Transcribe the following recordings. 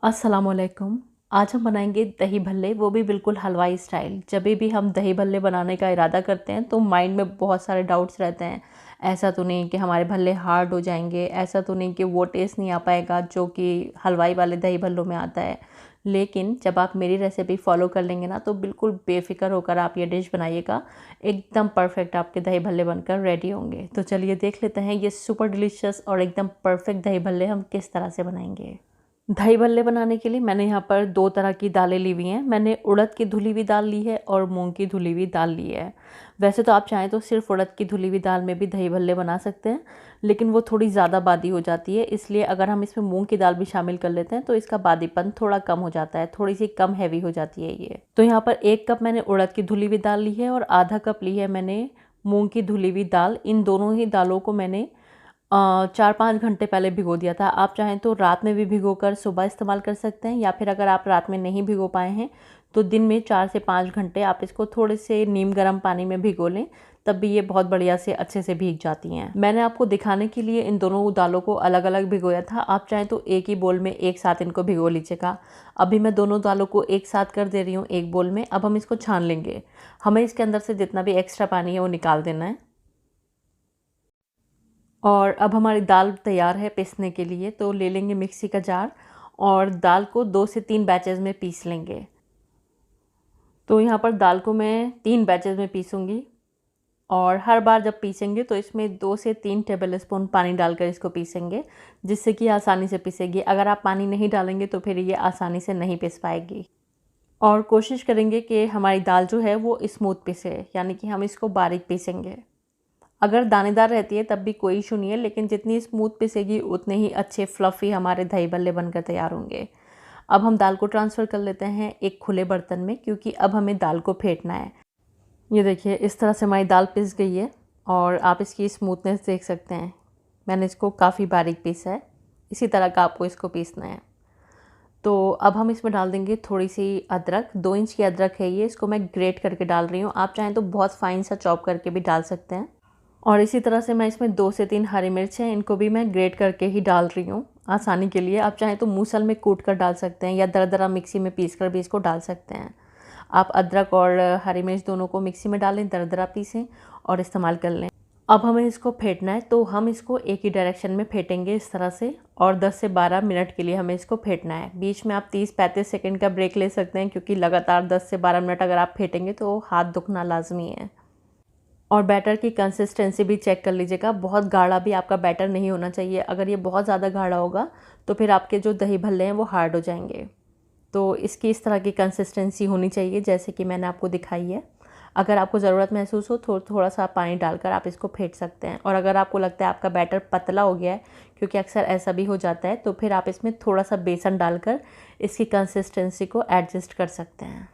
अस्सलामुअलैकुम। आज हम बनाएंगे दही भल्ले, वो भी बिल्कुल हलवाई स्टाइल। जब भी हम दही भल्ले बनाने का इरादा करते हैं तो माइंड में बहुत सारे डाउट्स रहते हैं। ऐसा तो नहीं कि हमारे भल्ले हार्ड हो जाएंगे, ऐसा तो नहीं कि वो टेस्ट नहीं आ पाएगा जो कि हलवाई वाले दही भल्लों में आता है। लेकिन जब आप मेरी रेसिपी फॉलो कर लेंगे ना तो बिल्कुल बेफिक्र होकर आप ये डिश बनाइएगा। एकदम परफेक्ट आपके दही भल्ले बनकर रेडी होंगे। तो चलिए देख लेते हैं ये सुपर डिलीशियस और एकदम परफेक्ट दही भल्ले हम किस तरह से बनाएंगे। दही भल्ले बनाने के लिए मैंने यहाँ पर 2 तरह की दालें ली हुई हैं। मैंने उड़द की धुली हुई दाल ली है और मूंग की धुली हुई दाल ली है। वैसे तो आप चाहें तो सिर्फ उड़द की धुली हुई दाल में भी दही भल्ले बना सकते हैं, लेकिन वो थोड़ी ज़्यादा बादी हो जाती है। इसलिए अगर हम इसमें मूंग की दाल भी शामिल कर लेते हैं तो इसका बादीपन थोड़ा कम हो जाता है, थोड़ी सी कम हैवी हो जाती है ये। तो यहाँ पर 1 कप मैंने उड़द की धुली हुई दाल ली है और आधा कप ली है मैंने मूंग की धुली हुई दाल। इन दोनों ही दालों को मैंने 4-5 घंटे पहले भिगो दिया था। आप चाहें तो रात में भी भिगोकर सुबह इस्तेमाल कर सकते हैं, या फिर अगर आप रात में नहीं भिगो पाए हैं तो दिन में 4 से 5 घंटे आप इसको थोड़े से नीम गर्म पानी में भिगो लें, तब भी ये बहुत बढ़िया से अच्छे से भीग जाती हैं। मैंने आपको दिखाने के लिए इन दोनों दालों को अलग अलग भिगोया था। आप चाहें तो एक ही बोल में एक साथ इनको भिगो लीजिएगा। अभी मैं दोनों दालों को एक साथ कर दे रही हूँ एक बोल में। अब हम इसको छान लेंगे। हमें इसके अंदर से जितना भी एक्स्ट्रा पानी है वो निकाल देना है। और अब हमारी दाल तैयार है पीसने के लिए। तो ले लेंगे मिक्सी का जार और दाल को 2 से 3 बैचेज़ में पीस लेंगे। तो यहाँ पर दाल को मैं 3 बैचेज़ में पीसूँगी और हर बार जब पीसेंगे तो इसमें 2 से 3 टेबल स्पून पानी डालकर इसको पीसेंगे, जिससे कि आसानी से पीसेगी। अगर आप पानी नहीं डालेंगे तो फिर ये आसानी से नहीं पीस पाएगी। और कोशिश करेंगे कि हमारी दाल जो है वो स्मूथ पीसे, यानी कि हम इसको बारीक पीसेंगे। अगर दानेदार रहती है तब भी कोई इशू नहीं है, लेकिन जितनी स्मूथ पिसेगी उतने ही अच्छे फ्लफ़ी हमारे दही भल्ले बनकर तैयार होंगे। अब हम दाल को ट्रांसफ़र कर लेते हैं एक खुले बर्तन में, क्योंकि अब हमें दाल को फेंटना है। ये देखिए इस तरह से हमारी दाल पिस गई है और आप इसकी स्मूथनेस देख सकते हैं। मैंने इसको काफ़ी बारीक पीसा है, इसी तरह का आपको इसको पीसना है। तो अब हम इसमें डाल देंगे थोड़ी सी अदरक। 2 इंच की अदरक है ये, इसको मैं ग्रेट करके डाल रही हूँ। आप चाहें तो बहुत फ़ाइन सा चॉप करके भी डाल सकते हैं। और इसी तरह से मैं इसमें 2 से 3 हरी मिर्च हैं, इनको भी मैं ग्रेट करके ही डाल रही हूँ आसानी के लिए। आप चाहें तो मूसल में कूट कर डाल सकते हैं या दरदरा मिक्सी में पीस कर भी इसको डाल सकते हैं। आप अदरक और हरी मिर्च दोनों को मिक्सी में डालें, दरदरा पीसें और इस्तेमाल कर लें। अब हमें इसको फेंटना है, तो हम इसको एक ही डायरेक्शन में फेंटेंगे इस तरह से, और 10 से 12 मिनट के लिए हमें इसको फेंटना है। बीच में आप 30-35 सेकंड का ब्रेक ले सकते हैं, क्योंकि लगातार 10 से 12 मिनट अगर आप फेंटेंगे तो हाथ दुखना लाजमी है। और बैटर की कंसिस्टेंसी भी चेक कर लीजिएगा। बहुत गाढ़ा भी आपका बैटर नहीं होना चाहिए। अगर ये बहुत ज़्यादा गाढ़ा होगा तो फिर आपके जो दही भल्ले हैं वो हार्ड हो जाएंगे। तो इसकी इस तरह की कंसिस्टेंसी होनी चाहिए जैसे कि मैंने आपको दिखाई है। अगर आपको ज़रूरत महसूस हो तो थोड़ा सा पानी डालकर आप इसको फेंट सकते हैं। और अगर आपको लगता है आपका बैटर पतला हो गया है, क्योंकि अक्सर ऐसा भी हो जाता है, तो फिर आप इसमें थोड़ा सा बेसन डालकर इसकी कंसिस्टेंसी को एडजस्ट कर सकते हैं।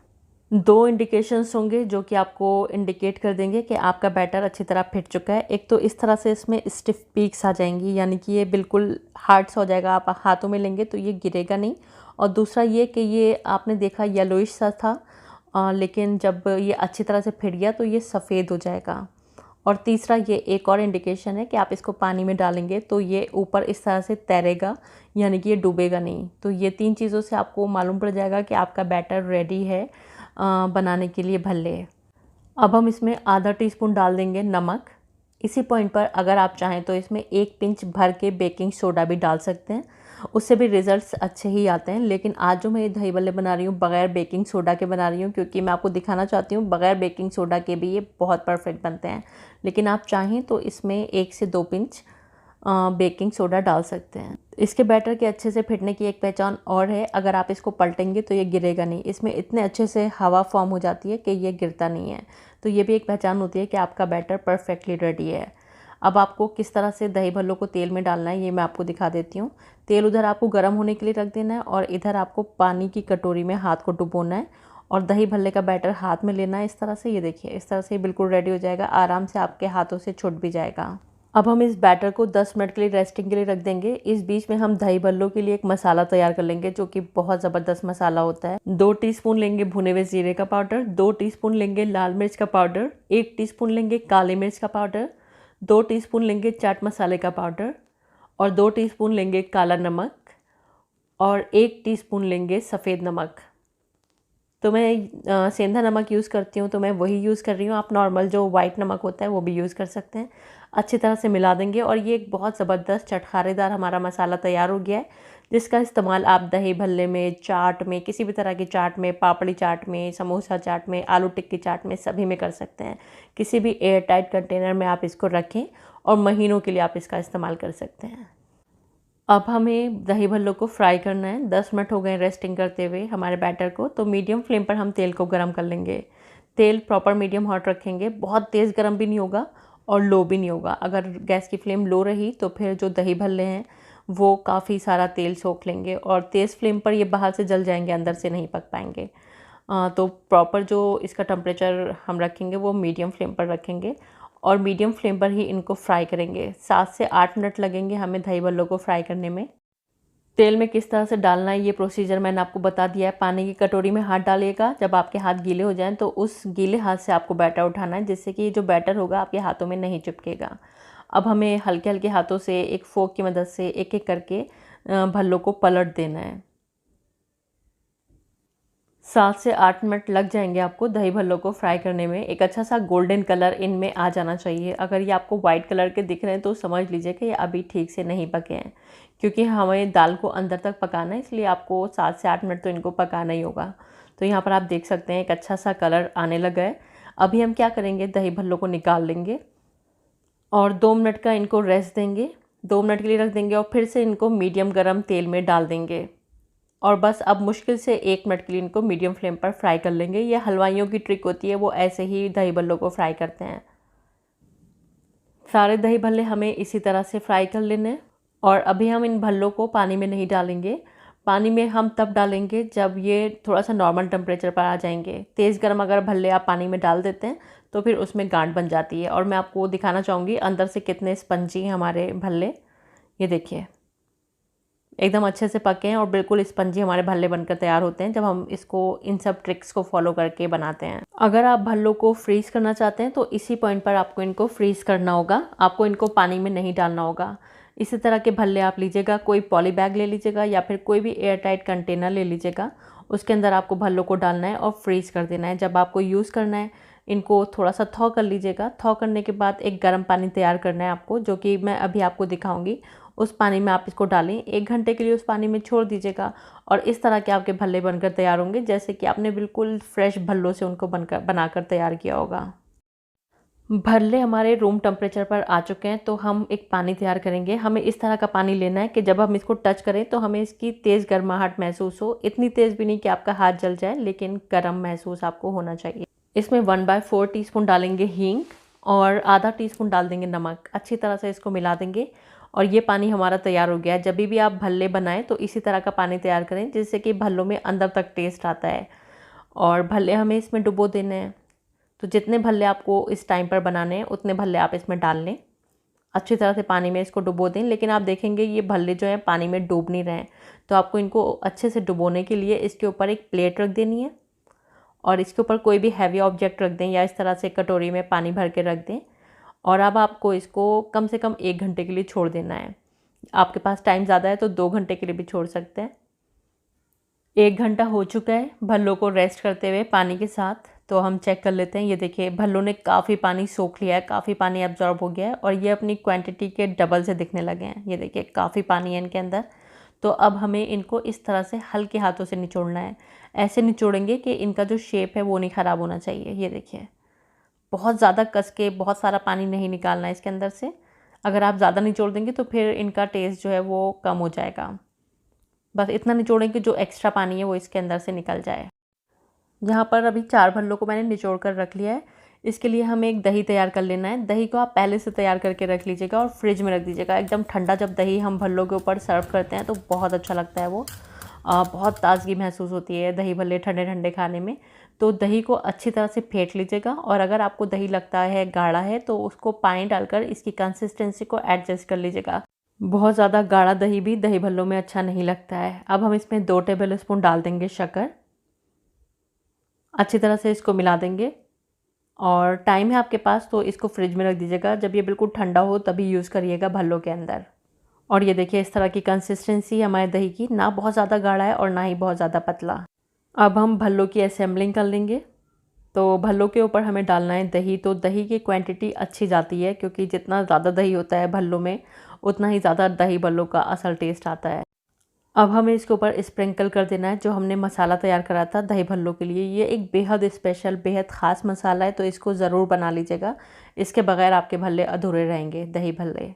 2 इंडिकेशंस होंगे जो कि आपको इंडिकेट कर देंगे कि आपका बैटर अच्छी तरह फिट चुका है। एक तो इस तरह से इसमें स्टिफ पीक्स आ जाएंगी, यानी कि ये बिल्कुल हार्ड सा हो जाएगा, आप हाथों में लेंगे तो ये गिरेगा नहीं। और दूसरा ये कि ये आपने देखा येलोइश सा था, लेकिन जब ये अच्छी तरह से फिट गया तो ये सफ़ेद हो जाएगा। और तीसरा ये एक और इंडिकेशन है कि आप इसको पानी में डालेंगे तो ये ऊपर इस तरह से तैरेगा, यानी कि ये डूबेगा नहीं। तो ये 3 चीज़ों से आपको मालूम पड़ जाएगा कि आपका बैटर रेडी है बनाने के लिए भल्ले। अब हम इसमें आधा टीस्पून डाल देंगे नमक। इसी पॉइंट पर अगर आप चाहें तो इसमें 1 पिंच भर के बेकिंग सोडा भी डाल सकते हैं, उससे भी रिज़ल्ट्स अच्छे ही आते हैं। लेकिन आज जो मैं ये दही भल्ले बना रही हूँ बग़ैर बेकिंग सोडा के बना रही हूँ, क्योंकि मैं आपको दिखाना चाहती हूँ बग़ैर बेकिंग सोडा के भी ये बहुत परफेक्ट बनते हैं। लेकिन आप चाहें तो इसमें 1 से 2 पिंच बेकिंग सोडा डाल सकते हैं। इसके बैटर के अच्छे से फिटने की एक पहचान और है, अगर आप इसको पलटेंगे तो ये गिरेगा नहीं। इसमें इतने अच्छे से हवा फॉर्म हो जाती है कि ये गिरता नहीं है। तो ये भी एक पहचान होती है कि आपका बैटर परफेक्टली रेडी है। अब आपको किस तरह से दही भल्लों को तेल में डालना है ये मैं आपको दिखा देती हूँ। तेल उधर आपको गर्म होने के लिए रख देना है और इधर आपको पानी की कटोरी में हाथ को डुबोना है और दही भल्ले का बैटर हाथ में लेना है इस तरह से। ये देखिए इस तरह से बिल्कुल रेडी हो जाएगा, आराम से आपके हाथों से छूट भी जाएगा। अब हम इस बैटर को 10 मिनट के लिए रेस्टिंग के लिए रख देंगे। इस बीच में हम दही भल्लों के लिए एक मसाला तैयार कर लेंगे, जो कि बहुत ज़बरदस्त मसाला होता है। 2 टीस्पून लेंगे भुने हुए जीरे का पाउडर, 2 टीस्पून लेंगे लाल मिर्च का पाउडर, 1 टीस्पून लेंगे काली मिर्च का पाउडर, 2 टीस्पून लेंगे चाट मसाले का पाउडर और 2 टीस्पून लेंगे काला नमक और 1 टीस्पून लेंगे सफ़ेद नमक। तो मैं सेंधा नमक यूज़ करती हूँ, तो मैं वही यूज़ कर रही हूँ। आप नॉर्मल जो वाइट नमक होता है वो भी यूज़ कर सकते हैं। अच्छी तरह से मिला देंगे और ये एक बहुत ज़बरदस्त चटखारेदार हमारा मसाला तैयार हो गया है, जिसका इस्तेमाल आप दही भल्ले में, चाट में, किसी भी तरह की चाट में, पापड़ी चाट में, समोसा चाट में, आलू टिक्की चाट में, सभी में कर सकते हैं। किसी भी एयर टाइट कंटेनर में आप इसको रखें और महीनों के लिए आप इसका इस्तेमाल कर सकते हैं। अब हमें दही भल्लों को फ्राई करना है। 10 मिनट हो गए रेस्टिंग करते हुए हमारे बैटर को, तो मीडियम फ्लेम पर हम तेल को गरम कर लेंगे। तेल प्रॉपर मीडियम हॉट रखेंगे, बहुत तेज़ गरम भी नहीं होगा और लो भी नहीं होगा। अगर गैस की फ्लेम लो रही तो फिर जो दही भल्ले हैं वो काफ़ी सारा तेल सोख लेंगे और तेज़ फ्लेम पर ये बाहर से जल जाएंगे, अंदर से नहीं पक पाएंगे। तो प्रॉपर जो इसका टेम्परेचर हम रखेंगे वो मीडियम फ्लेम पर रखेंगे और मीडियम फ्लेम पर ही इनको फ्राई करेंगे। 7 से 8 मिनट लगेंगे हमें दही भल्लों को फ्राई करने में। तेल में किस तरह से डालना है ये प्रोसीजर मैंने आपको बता दिया है। पानी की कटोरी में हाथ डालिएगा, जब आपके हाथ गीले हो जाएं तो उस गीले हाथ से आपको बैटर उठाना है, जिससे कि जो बैटर होगा आपके हाथों में नहीं चिपकेगा। अब हमें हल्के हल्के हाथों से एक फोक की मदद से एक एक करके भल्लों को पलट देना है। 7 से 8 मिनट लग जाएंगे आपको दही भल्लों को फ्राई करने में। एक अच्छा सा गोल्डन कलर इनमें आ जाना चाहिए। अगर ये आपको वाइट कलर के दिख रहे हैं तो समझ लीजिए कि ये अभी ठीक से नहीं पके हैं, क्योंकि हमें दाल को अंदर तक पकाना है, इसलिए आपको 7 से 8 मिनट तो इनको पकाना ही होगा। तो यहाँ पर आप देख सकते हैं एक अच्छा सा कलर आने लगा है। अभी हम क्या करेंगे, दही भल्लों को निकाल लेंगे और 2 मिनट का इनको रेस्ट देंगे। 2 मिनट के लिए रख देंगे और फिर से इनको मीडियम गरम तेल में डाल देंगे और बस अब मुश्किल से 1 मिनट के लिए इनको मीडियम फ्लेम पर फ्राई कर लेंगे। ये हलवाइयों की ट्रिक होती है, वो ऐसे ही दही भल्लों को फ्राई करते हैं। सारे दही भल्ले हमें इसी तरह से फ्राई कर लेने हैं और अभी हम इन भल्लों को पानी में नहीं डालेंगे। पानी में हम तब डालेंगे जब ये थोड़ा सा नॉर्मल टेम्परेचर पर आ जाएंगे। तेज़ गर्म अगर भल्ले आप पानी में डाल देते हैं तो फिर उसमें गांठ बन जाती है और मैं आपको दिखाना चाहूँगी अंदर से कितने स्पंजी हैं हमारे भल्ले। ये देखिए एकदम अच्छे से पके हैं और बिल्कुल स्पंजी हमारे भल्ले बनकर तैयार होते हैं जब हम इसको इन सब ट्रिक्स को फॉलो करके बनाते हैं। अगर आप भल्लों को फ्रीज़ करना चाहते हैं तो इसी पॉइंट पर आपको इनको फ्रीज़ करना होगा, आपको इनको पानी में नहीं डालना होगा। इसी तरह के भल्ले आप लीजिएगा, कोई पॉली बैग ले लीजिएगा या फिर कोई भी एयर टाइट कंटेनर ले लीजिएगा, उसके अंदर आपको भल्लों को डालना है और फ्रीज़ कर देना है। जब आपको यूज़ करना है इनको थोड़ा सा थॉ कर लीजिएगा। थॉ करने के बाद एक गर्म पानी तैयार करना है आपको, जो कि मैं अभी आपको दिखाऊंगी। उस पानी में आप इसको डालें, 1 घंटे के लिए उस पानी में छोड़ दीजिएगा और इस तरह के आपके भल्ले बनकर तैयार होंगे, जैसे कि आपने बिल्कुल फ्रेश भल्लों से उनको बनाकर तैयार किया होगा। भल्ले हमारे रूम टेम्परेचर पर आ चुके हैं, तो हम एक पानी तैयार करेंगे। हमें इस तरह का पानी लेना है कि जब हम इसको टच करें तो हमें इसकी तेज़ गर्माहट महसूस हो। इतनी तेज़ भी नहीं कि आपका हाथ जल जाए, लेकिन गर्म महसूस आपको होना चाहिए। इसमें 1/4 टीस्पून डालेंगे हींग और आधा टीस्पून डाल देंगे नमक। अच्छी तरह से इसको मिला देंगे और ये पानी हमारा तैयार हो गया है। जब भी आप भल्ले बनाएं तो इसी तरह का पानी तैयार करें, जिससे कि भल्लों में अंदर तक टेस्ट आता है। और भल्ले हमें इसमें डुबो देने हैं, तो जितने भल्ले आपको इस टाइम पर बनाने हैं उतने भल्ले आप इसमें डाल लें। अच्छी तरह से पानी में इसको डुबो दें, लेकिन आप देखेंगे ये भल्ले जो हैं पानी में डूब नहीं रहे हैं, तो आपको इनको अच्छे से डुबोने के लिए इसके ऊपर एक प्लेट रख देनी है और इसके ऊपर कोई भी हैवी ऑब्जेक्ट रख दें या इस तरह से कटोरी में पानी भर के रख दें। और अब आपको इसको कम से कम 1 घंटे के लिए छोड़ देना है। आपके पास टाइम ज़्यादा है तो 2 घंटे के लिए भी छोड़ सकते हैं। 1 घंटा हो चुका है भल्लों को रेस्ट करते हुए पानी के साथ, तो हम चेक कर लेते हैं। ये देखिए भल्लों ने काफ़ी पानी सोख लिया है, काफ़ी पानी एब्जॉर्ब हो गया है और ये अपनी क्वांटिटी के डबल से दिखने लगे हैं। ये देखिए काफ़ी पानी है इनके अंदर। तो अब हमें इनको इस तरह से हल्के हाथों से निचोड़ना है। ऐसे निचोड़ेंगे कि इनका जो शेप है वो नहीं ख़राब होना चाहिए। ये देखिए बहुत ज़्यादा कस के बहुत सारा पानी नहीं निकालना है इसके अंदर से। अगर आप ज़्यादा निचोड़ देंगे तो फिर इनका टेस्ट जो है वो कम हो जाएगा। बस इतना निचोड़ें कि जो एक्स्ट्रा पानी है वो इसके अंदर से निकल जाए। यहाँ पर अभी 4 भल्लों को मैंने निचोड़ कर रख लिया है। इसके लिए हमें एक दही तैयार कर लेना है। दही को आप पहले से तैयार करके रख लीजिएगा और फ्रिज में रख दीजिएगा एकदम ठंडा। जब दही हम भल्लों के ऊपर सर्व करते हैं तो बहुत अच्छा लगता है वो। बहुत ताज़गी महसूस होती है दही भल्ले ठंडे ठंडे खाने में। तो दही को अच्छी तरह से फेंट लीजिएगा और अगर आपको दही लगता है गाढ़ा है तो उसको पानी डालकर इसकी कंसिस्टेंसी को एडजस्ट कर लीजिएगा। बहुत ज़्यादा गाढ़ा दही भी दही भल्लों में अच्छा नहीं लगता है। अब हम इसमें 2 टेबल स्पून डाल देंगे शक्कर। अच्छी तरह से इसको मिला देंगे और टाइम है आपके पास तो इसको फ्रिज में रख दीजिएगा। जब ये बिल्कुल ठंडा हो तभी यूज़ करिएगा भल्लों के अंदर। और ये देखिए इस तरह की कंसिस्टेंसी है हमारे दही की, ना बहुत ज़्यादा गाढ़ा है और ना ही बहुत ज़्यादा पतला। अब हम भल्लों की असेंबलिंग कर लेंगे। तो भल्लों के ऊपर हमें डालना है दही। तो दही की क्वांटिटी अच्छी जाती है, क्योंकि जितना ज़्यादा दही होता है भल्लों में उतना ही ज़्यादा दही भल्लों का असल टेस्ट आता है। अब हमें इसके ऊपर स्प्रिंकल कर देना है जो हमने मसाला तैयार करा था दही भल्लों के लिए। ये एक बेहद स्पेशल, बेहद ख़ास मसाला है, तो इसको ज़रूर बना लीजिएगा। इसके बगैर आपके भल्ले अधूरे रहेंगे, दही भल्ले।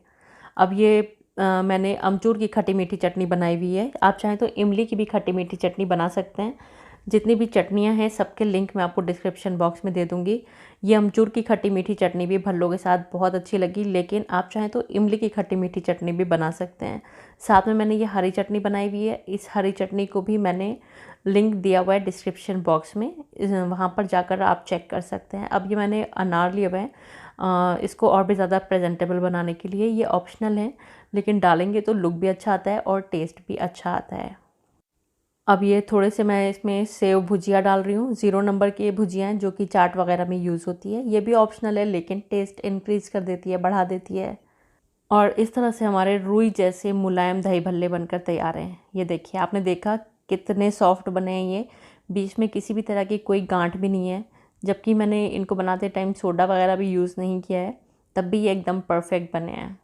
अब ये मैंने अमचूर की खट्टी मीठी चटनी बनाई हुई है। आप चाहें तो इमली की भी खट्टी मीठी चटनी बना सकते हैं। जितनी भी चटनियाँ हैं सबके लिंक मैं आपको डिस्क्रिप्शन बॉक्स में दे दूँगी। ये अमचूर की खट्टी मीठी चटनी भी भल्लों के साथ बहुत अच्छी लगी, लेकिन आप चाहें तो इमली की खट्टी मीठी चटनी भी बना सकते हैं। साथ में मैंने ये हरी चटनी बनाई हुई है। इस हरी चटनी को भी मैंने लिंक दिया हुआ है डिस्क्रिप्शन बॉक्स में, वहाँ पर जाकर आप चेक कर सकते हैं। अब ये मैंने अनार लिए हुए हैं, इसको और भी ज़्यादा प्रेजेंटेबल बनाने के लिए। ये ऑप्शनल है, लेकिन डालेंगे तो लुक भी अच्छा आता है और टेस्ट भी अच्छा आता है। अब ये थोड़े से मैं इसमें सेव भुजिया डाल रही हूँ। 0 नंबर की ये भुजिया हैं जो कि चाट वगैरह में यूज़ होती है। ये भी ऑप्शनल है, लेकिन टेस्ट इंक्रीज़ कर देती है, बढ़ा देती है। और इस तरह से हमारे रुई जैसे मुलायम दही भल्ले बनकर तैयार हैं। ये देखिए, आपने देखा कितने सॉफ्ट बने हैं ये, बीच में किसी भी तरह की कोई गांठ भी नहीं है। जबकि मैंने इनको बनाते टाइम सोडा वगैरह भी यूज़ नहीं किया है, तब भी ये एकदम परफेक्ट बने हैं।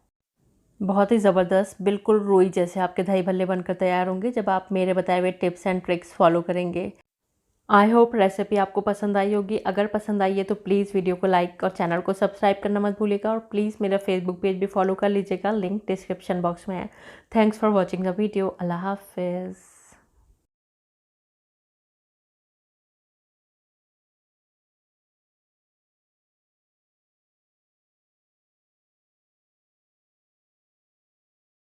बहुत ही ज़बरदस्त, बिल्कुल रुई जैसे आपके दही भल्ले बनकर तैयार होंगे जब आप मेरे बताए हुए टिप्स एंड ट्रिक्स फॉलो करेंगे। आई होप रेसिपी आपको पसंद आई होगी। अगर पसंद आई है तो प्लीज़ वीडियो को लाइक और चैनल को सब्सक्राइब करना मत भूलिएगा, और प्लीज़ मेरा फेसबुक पेज भी फॉलो कर लीजिएगा, लिंक डिस्क्रिप्शन बॉक्स में है। Thanks for watching the video. अल्लाह हाफिज़।